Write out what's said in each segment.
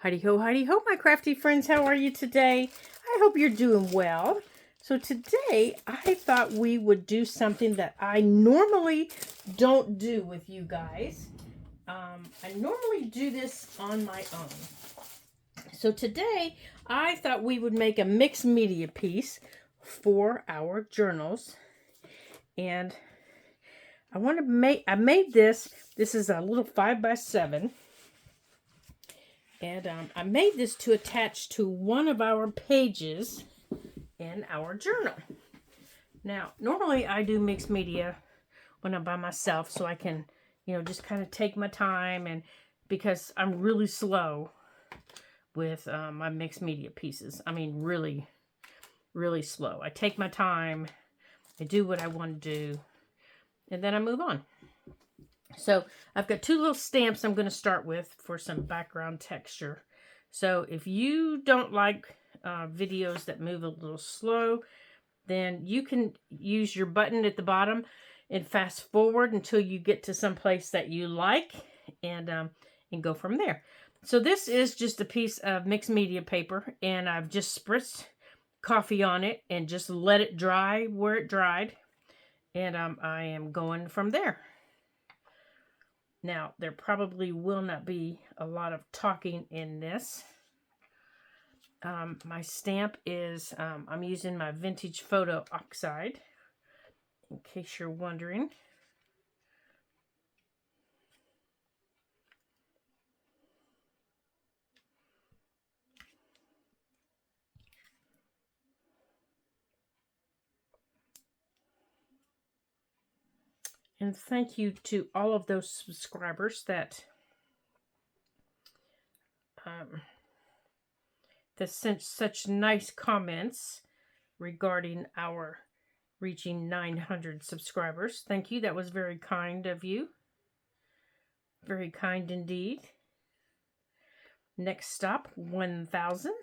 Heidi ho, my crafty friends. How are you today? I hope you're doing well. So today, I thought we would do something that I normally don't do with you guys. I normally do this on my own. So today, I thought we would make a mixed media piece for our journals. And I made this. This is a little 5x7. And I made this to attach to one of our pages in our journal. Now, normally I do mixed media when I'm by myself so I can, just kind of take my time, and because I'm really slow with my mixed media pieces. I mean, really, really slow. I take my time, I do what I want to do, and then I move on. So I've got two little stamps I'm going to start with for some background texture. So if you don't like videos that move a little slow, then you can use your button at the bottom and fast forward until you get to some place that you like, and go from there. So this is just a piece of mixed media paper, and I've just spritzed coffee on it and just let it dry where it dried, and I am going from there. Now, there probably will not be a lot of talking in this. My stamp is, I'm using my Vintage Photo Oxide, in case you're wondering. And thank you to all of those subscribers that sent such nice comments regarding our reaching 900 subscribers. Thank you. That was very kind of you. Very kind indeed. Next stop, 1,000.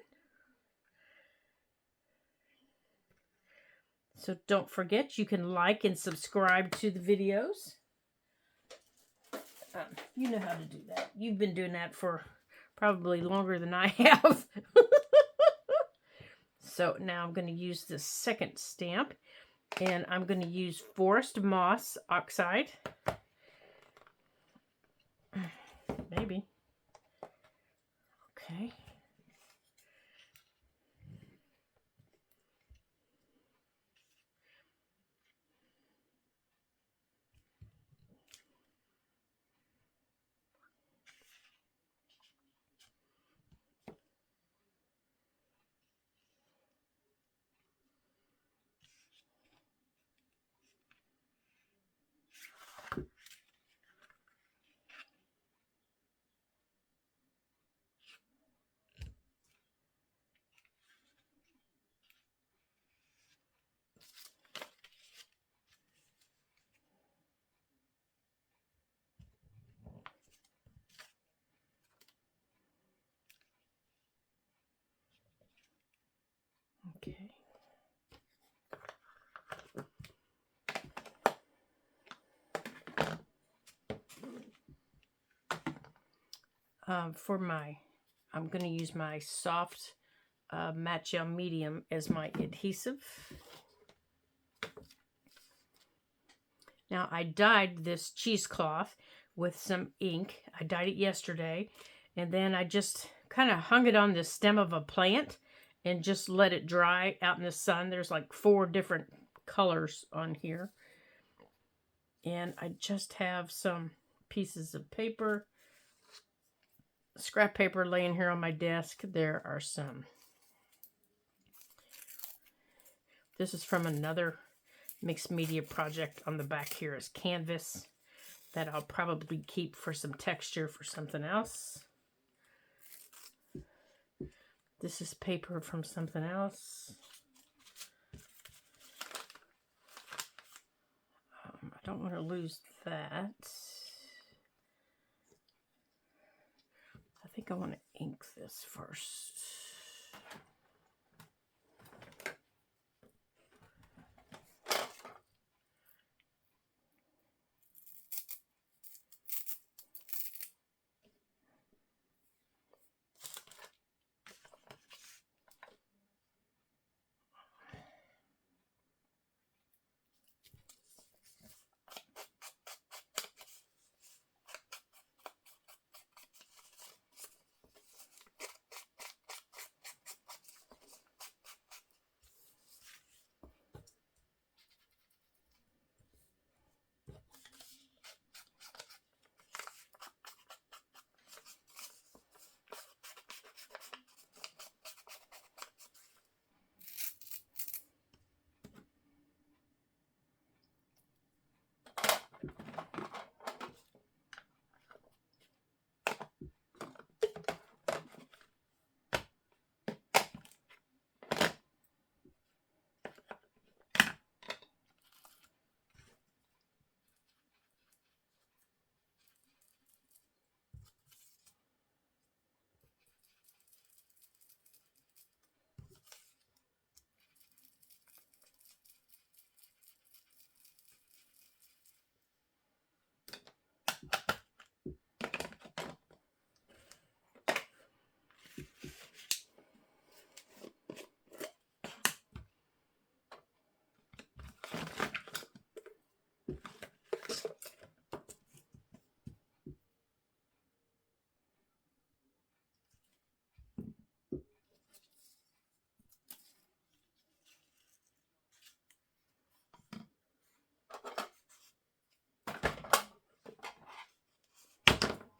So don't forget, you can like and subscribe to the videos. You know how to do that. You've been doing that for probably longer than I have. So now I'm going to use this second stamp, and I'm going to use Forest Moss Oxide. Maybe. Okay. Okay. I'm going to use my soft Matcha Medium as my adhesive. Now, I dyed this cheesecloth with some ink. I dyed it yesterday, and then I just kind of hung it on the stem of a plant and just let it dry out in the sun. There's like 4 different colors on here. And I just have some pieces of paper, scrap paper laying here on my desk. There are some. This is from another mixed media project. On the back here is canvas that I'll probably keep for some texture for something else. This is paper from something else. I don't want to lose that. I think I want to ink this first.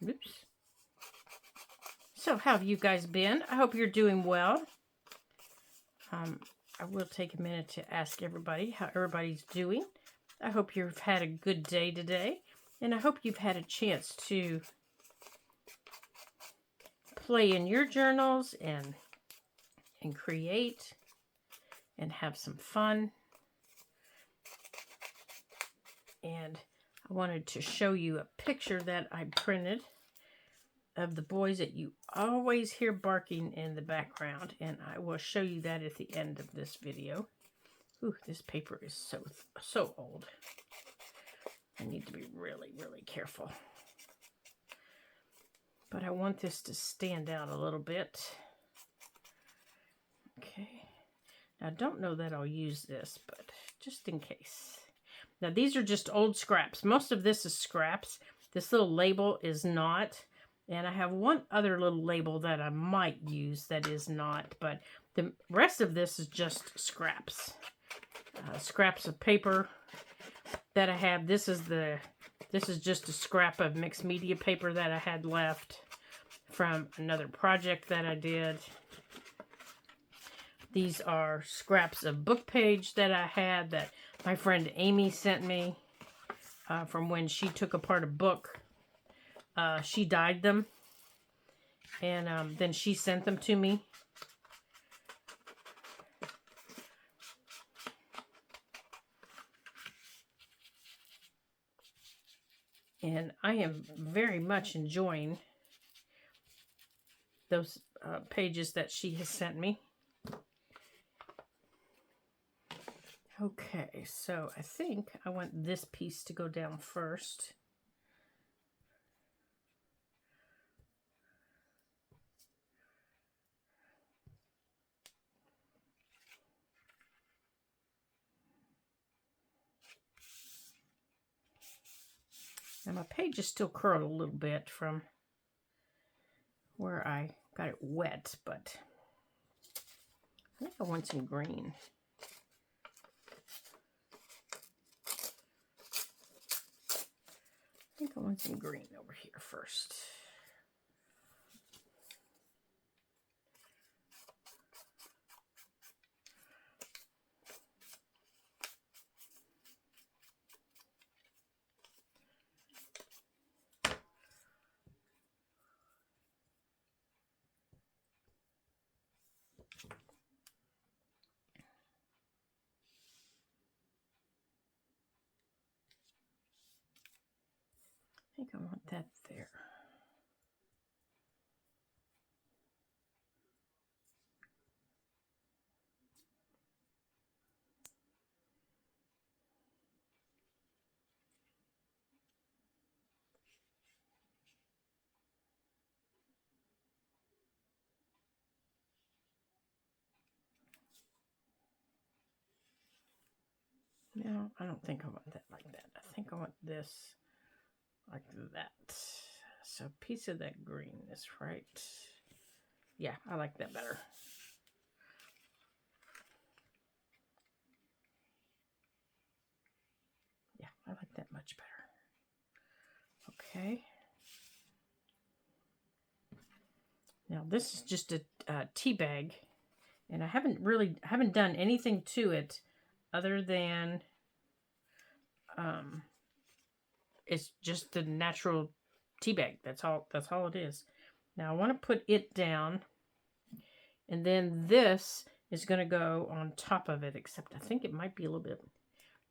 Oops. So how have you guys been? I hope you're doing well. I will take a minute to ask everybody how everybody's doing. I hope you've had a good day today, and I hope you've had a chance to play in your journals and create and have some fun. And I wanted to show you a picture that I printed of the boys that you always hear barking in the background, and I will show you that at the end of this video. Ooh, this paper is so old. I need to be really, really careful. But I want this to stand out a little bit. Okay. Now, I don't know that I'll use this, but just in case. Now, these are just old scraps. Most of this is scraps. This little label is not. And I have one other little label that I might use that is not. But the rest of this is just scraps. Scraps of paper that I have. This is just a scrap of mixed media paper that I had left from another project that I did. These are scraps of book page that I had that my friend Amy sent me from when she took apart a book. She dyed them, and then she sent them to me. And I am very much enjoying those pages that she has sent me. Okay, so I think I want this piece to go down first. Now my page is still curled a little bit from where I got it wet, but I think I want some green. I think I want some green over here first. I think I want that there. No, I don't think I want that like that. I think I want this like that. So a piece of that green is right. Yeah, I like that better. Yeah, I like that much better. Okay. Now this is just a tea bag, and I haven't done anything to it other than it's just a natural tea bag. That's all it is. Now I want to put it down, and then this is going to go on top of it, except I think it might be a little bit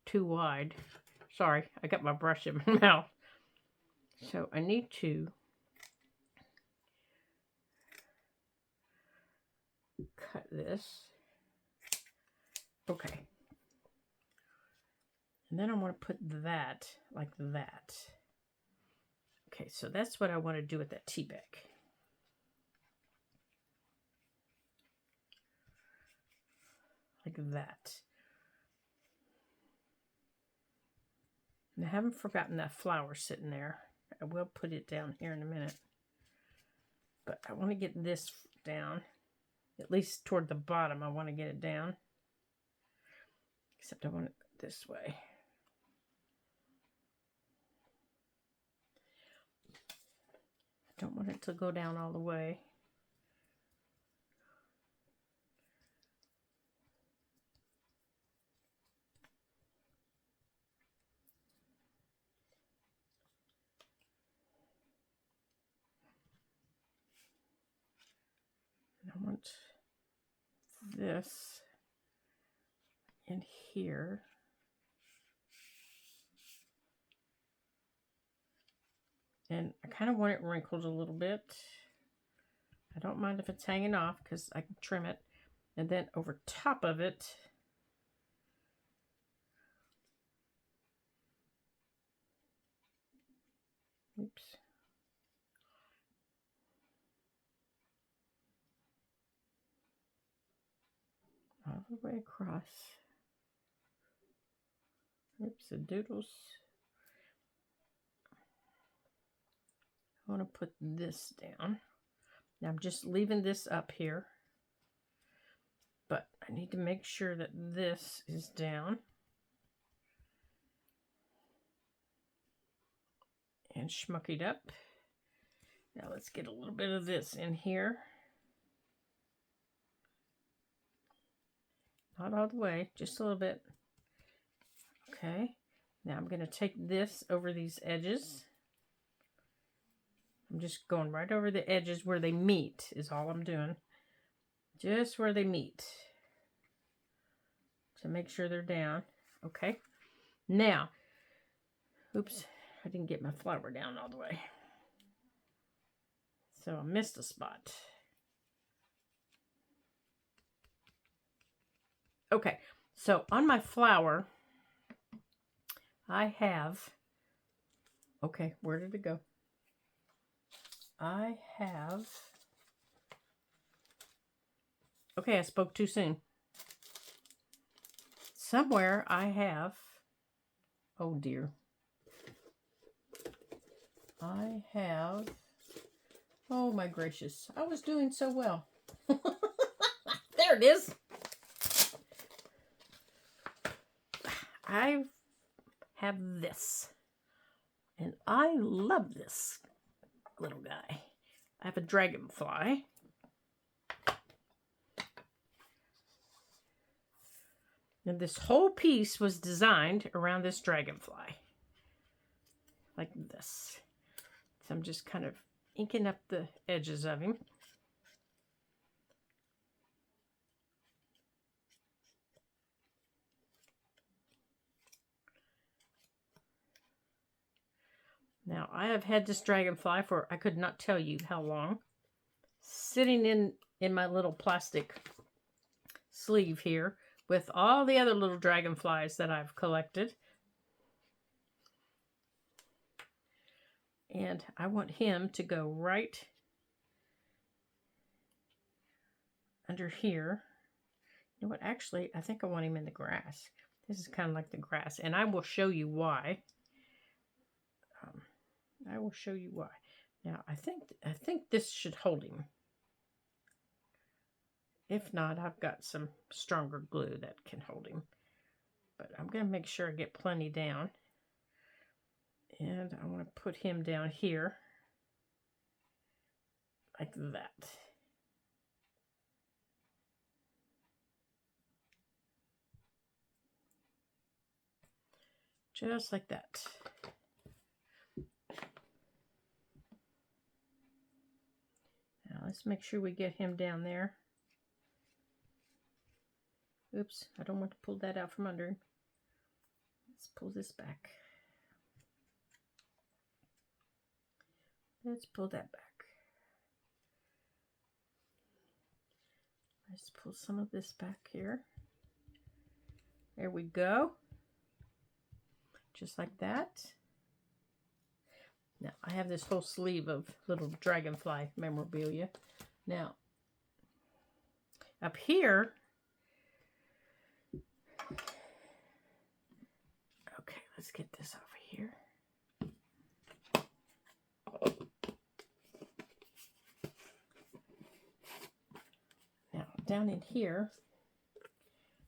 too wide. Sorry, I got my brush in my mouth. So I need to cut this. Okay. And then I want to put that like that. Okay, so that's what I want to do with that tea bag. Like that. And I haven't forgotten that flower sitting there. I will put it down here in a minute. But I want to get this down. At least toward the bottom, I want to get it down. Except I want it this way. don't want it to go down all the way. And I want this in here. And I kind of want it wrinkled a little bit. I don't mind if it's hanging off because I can trim it. And then over top of it, oops. All the way across. Oops, the doodles. I want to put this down. Now I'm just leaving this up here. But I need to make sure that this is down. And schmuckied up. Now let's get a little bit of this in here. Not all the way, just a little bit. Okay. Now I'm going to take this over these edges. I'm just going right over the edges where they meet is all I'm doing. Just where they meet. To make sure they're down. Okay. Now, oops, I didn't get my flower down all the way. So I missed a spot. Okay, so on my flower, I have, okay, where did it go? I have, okay, I spoke too soon. Somewhere I have, oh dear. I have, oh my gracious, I was doing so well. There it is. I have this, and I love this little guy. I have a dragonfly. And this whole piece was designed around this dragonfly. Like this. So I'm just kind of inking up the edges of him. Now, I have had this dragonfly for, I could not tell you how long, sitting in my little plastic sleeve here with all the other little dragonflies that I've collected. And I want him to go right under here. You know what, actually, I think I want him in the grass. This is kind of like the grass, and I will show you why. I will show you why. Now, I think this should hold him. If not, I've got some stronger glue that can hold him. But I'm going to make sure I get plenty down. And I want to put him down here. Like that. Just like that. Now let's make sure we get him down there. Oops, I don't want to pull that out from under him. Let's pull this back. Let's pull that back. Let's pull some of this back here. There we go. Just like that. Now, I have this whole sleeve of little dragonfly memorabilia. Now, up here, okay, let's get this over here. Now, down in here,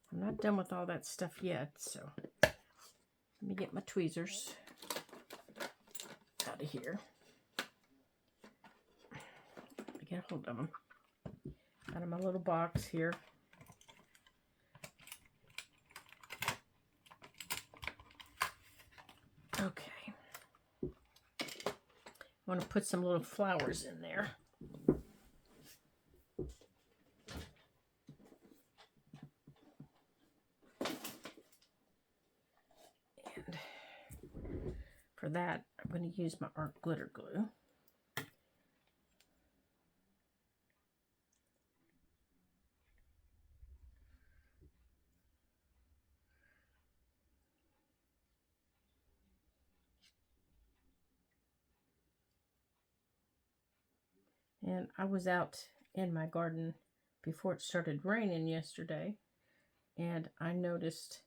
I'm not done with all that stuff yet, so let me get my tweezers out of here. get hold of them. Out of my little box here. Okay. I want to put some little flowers in there. And for that, I'm going to use my art glitter glue. And I was out in my garden before it started raining yesterday, and I noticed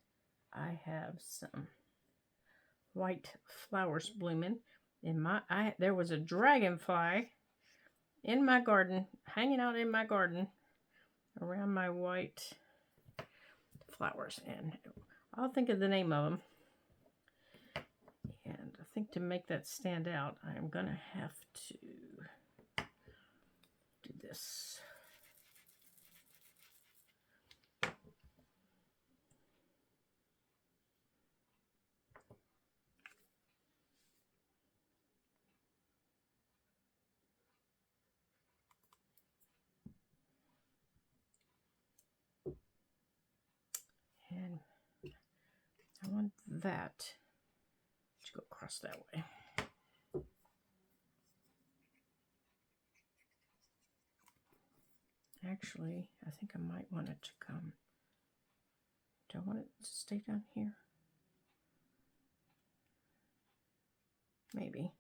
I have some white flowers blooming in my there was a dragonfly in my garden, hanging out in my garden around my white flowers, and I'll think of the name of them. And I think to make that stand out, I'm gonna have to do this. And I want that to go across that way. Actually, I think I might want it to come. Do I want it to stay down here? Maybe.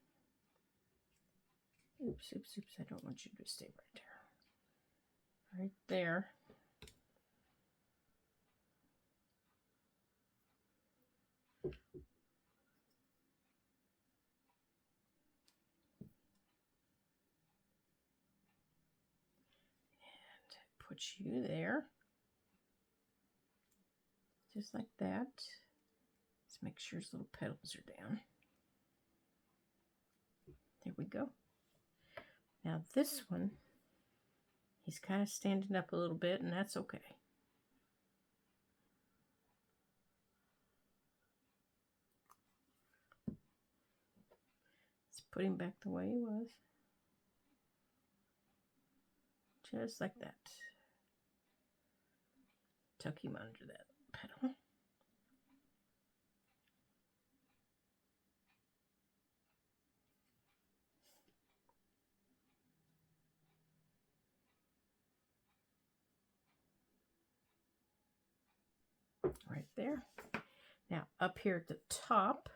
Oops, oops, oops. I don't want you to stay right there. Right there. Put you there, just like that. Let's make sure his little petals are down. There we go. Now this one, he's kind of standing up a little bit, and that's okay. Let's put him back the way he was. Just like that. Tuck him under that petal. Right there. Now up here at the top.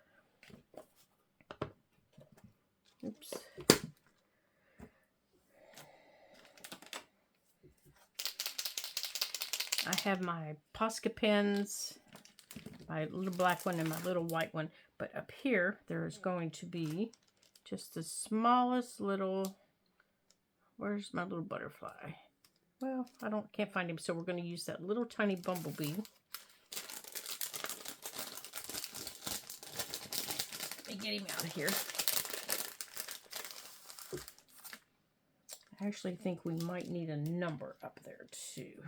Oops. I have my Posca pens, my little black one and my little white one. But up here, there is going to be just the smallest little, where's my little butterfly? Well, can't find him, so we're going to use that little tiny bumblebee. Let me get him out of here. I actually think we might need a number up there too.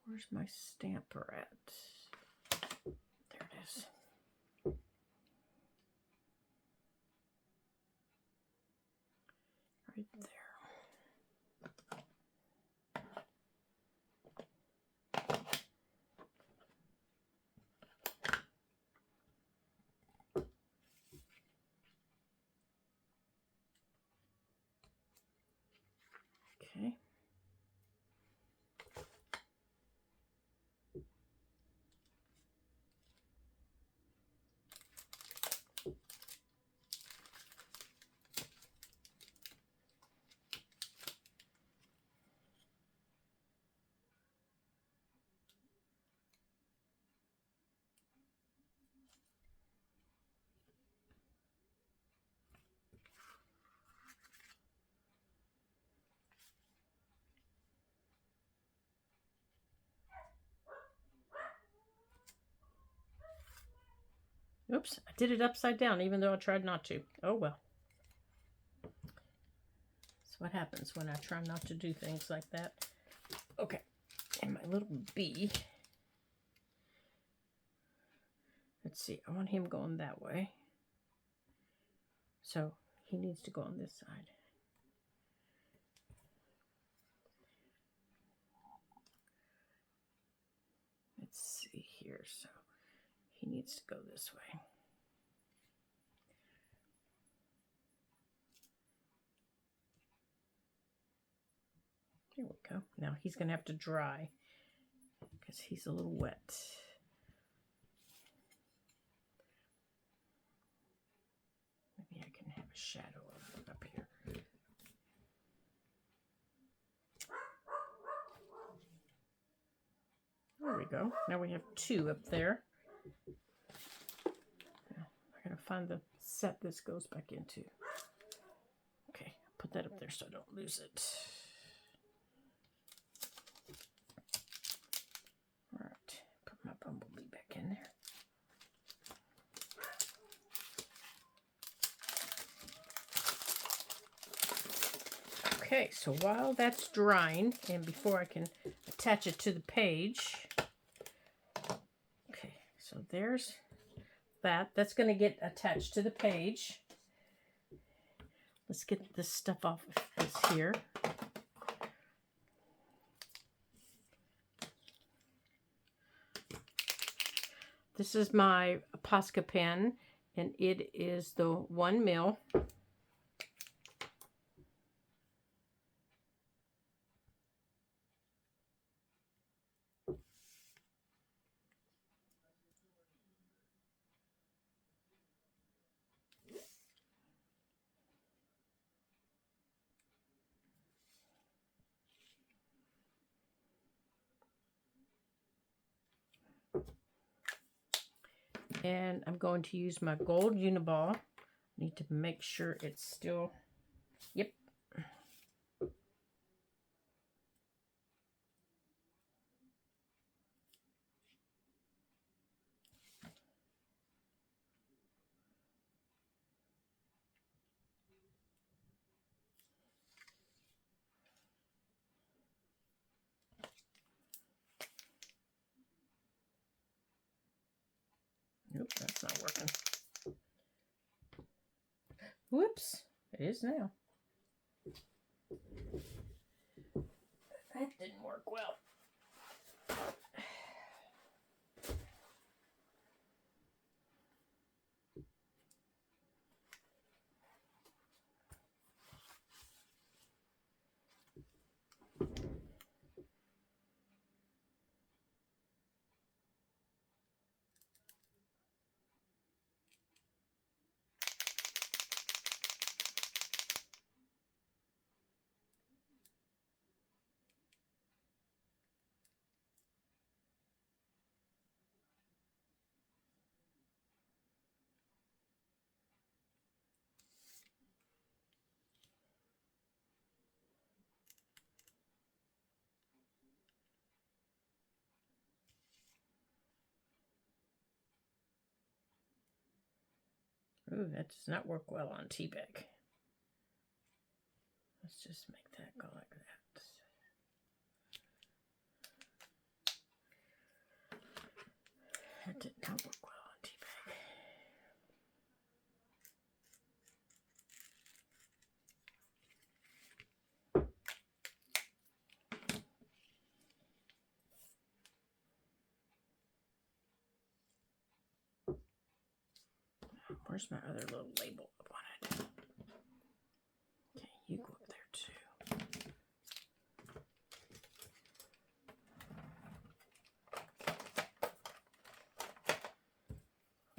Where's my stamper at? There it is. Right there. Okay. Oops, I did it upside down even though I tried not to. Oh well. That's what happens when I try not to do things like that. Okay, and my little bee. Let's see, I want him going that way. So he needs to go on this side. Let's see here. So he needs to go this way. There we go. Now he's going to have to dry because he's a little wet. Maybe I can have a shadow of it up here. There we go. Now we have 2 up there. Now I gotta find the set this goes back into. Okay, put that up there so I don't lose it. All right, put my bumblebee back in there. Okay, so while that's drying, and before I can attach it to the page, okay, so there's that. That's going to get attached to the page. Let's get this stuff off of this here. This is my Posca pen, and it is the 1 mil. And I'm going to use my gold Uniball. Need to make sure it's still, yep. Nope, that's not working. Whoops, it is now. That didn't work well. Ooh, that does not work well on tea bag. Let's just make that go like that. That did not work well on tea bag. Where's my other little label I wanted? Okay, you go up there too.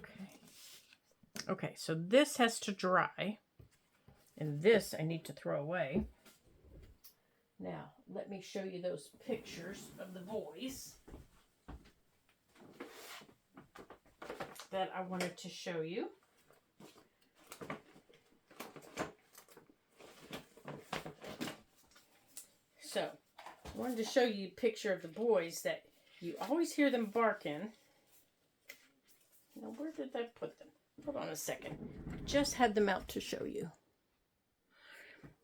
Okay. Okay, so this has to dry. And this I need to throw away. Now, let me show you those pictures of the boys that I wanted to show you. So, I wanted to show you a picture of the boys that you always hear them barking. Now, where did I put them? Hold on a second. Just had them out to show you.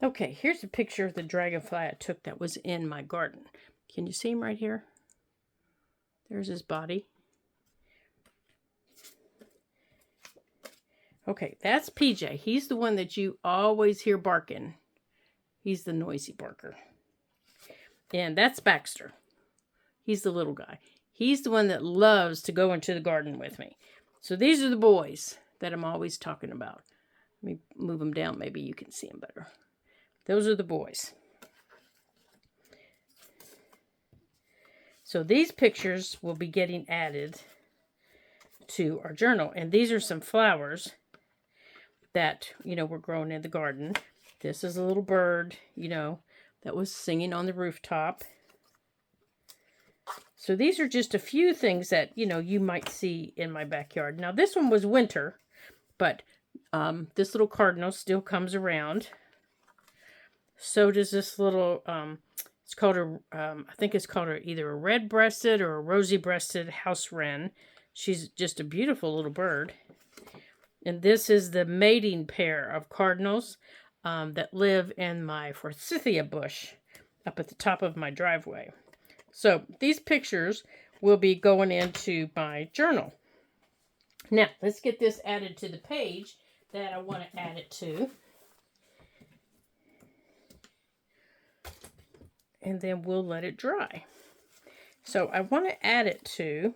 Okay, here's a picture of the dragonfly I took that was in my garden. Can you see him right here? There's his body. Okay, that's PJ. He's the one that you always hear barking. He's the noisy barker. And that's Baxter. He's the little guy. He's the one that loves to go into the garden with me. So these are the boys that I'm always talking about. Let me move them down. Maybe you can see them better. Those are the boys. So these pictures will be getting added to our journal. And these are some flowers that, were grown in the garden. This is a little bird, that was singing on the rooftop. So these are just a few things that, you might see in my backyard. Now this one was winter, but this little cardinal still comes around. So does this little, it's called I think it's called either a red-breasted or a rosy-breasted house wren. She's just a beautiful little bird. And this is the mating pair of cardinals that live in my forsythia bush up at the top of my driveway. So these pictures will be going into my journal. Now, let's get this added to the page that I want to add it to. And then we'll let it dry. So I want to add it to,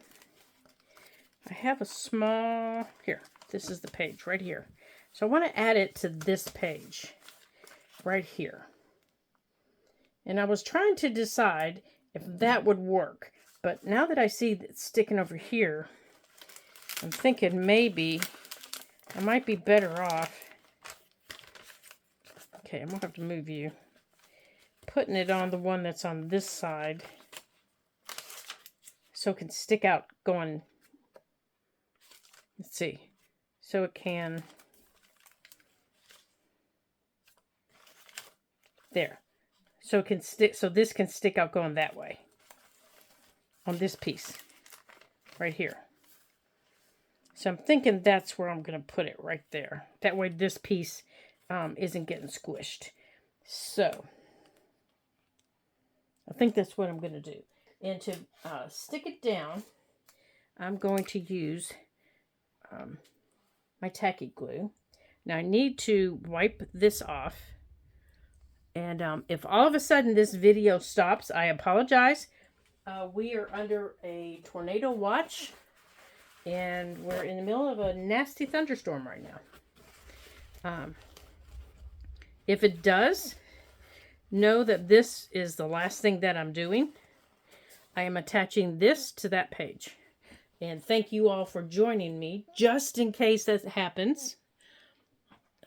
I have a small, here, this is the page right here. So I want to add it to this page right here. And I was trying to decide if that would work. But now that I see it sticking over here, I'm thinking maybe I might be better off. Okay, I'm going to have to move you. Putting it on the one that's on this side so it can stick out going, let's see, so it can, there, so it can stick, so this can stick out going that way on this piece right here. So I'm thinking that's where I'm going to put it, right there. That way this piece isn't getting squished. So I think that's what I'm going to do. And to stick it down, I'm going to use my tacky glue. Now I need to wipe this off. And if all of a sudden this video stops, I apologize. We are under a tornado watch. And we're in the middle of a nasty thunderstorm right now. If it does, know that this is the last thing that I'm doing. I am attaching this to that page. And thank you all for joining me, just in case that happens,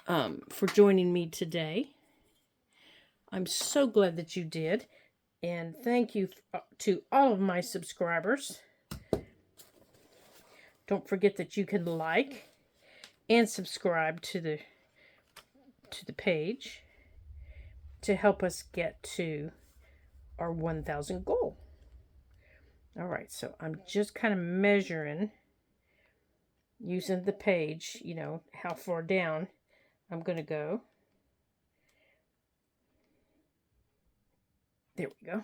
for joining me today. I'm so glad that you did. And thank you to all of my subscribers. Don't forget that you can like and subscribe to the page to help us get to our 1,000 goal. All right, so I'm just kind of measuring using the page, how far down I'm going to go. There we go.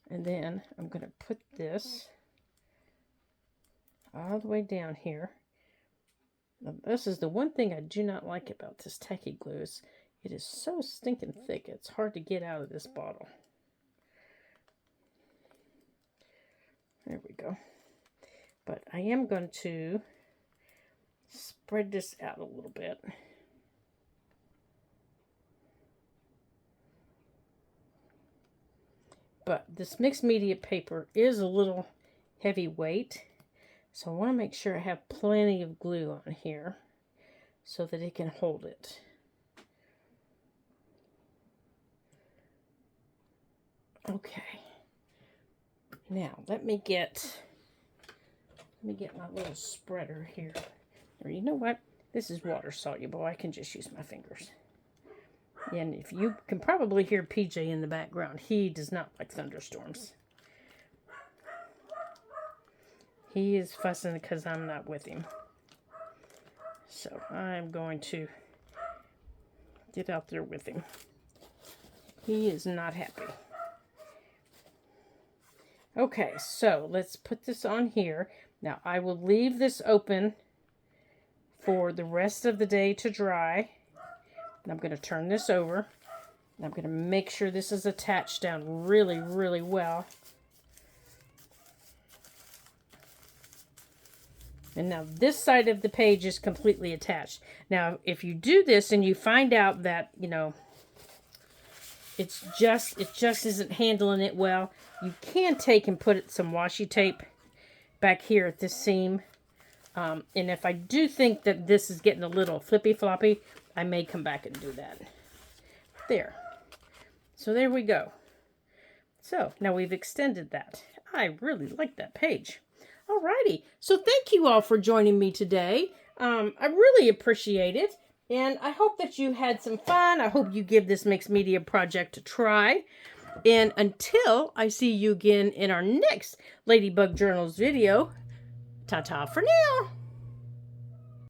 And then I'm going to put this all the way down here. Now, this is the one thing I do not like about this tacky glue is it is so stinking thick. It's hard to get out of this bottle. There we go. But I am going to spread this out a little bit. But this mixed media paper is a little heavyweight. So I want to make sure I have plenty of glue on here so that it can hold it. Okay. Now let me get my little spreader here. Or you know what? This is water soluble. I can just use my fingers. And if you can probably hear PJ in the background, he does not like thunderstorms. He is fussing because I'm not with him. So I'm going to get out there with him. He is not happy. Okay, so let's put this on here. Now I will leave this open for the rest of the day to dry. And I'm going to turn this over. And I'm going to make sure this is attached down really, really well. And now this side of the page is completely attached. Now, if you do this and you find out that, you know, it just isn't handling it well, you can take and put some washi tape back here at this seam. And if I do think that this is getting a little flippy floppy, I may come back and do that. There. So there we go. So now we've extended that. I really like that page. Alrighty, so thank you all for joining me today. I really appreciate it, and I hope that you had some fun. I hope you give this mixed media project a try. And until I see you again in our next Ladybug Journals video, ta-ta for now.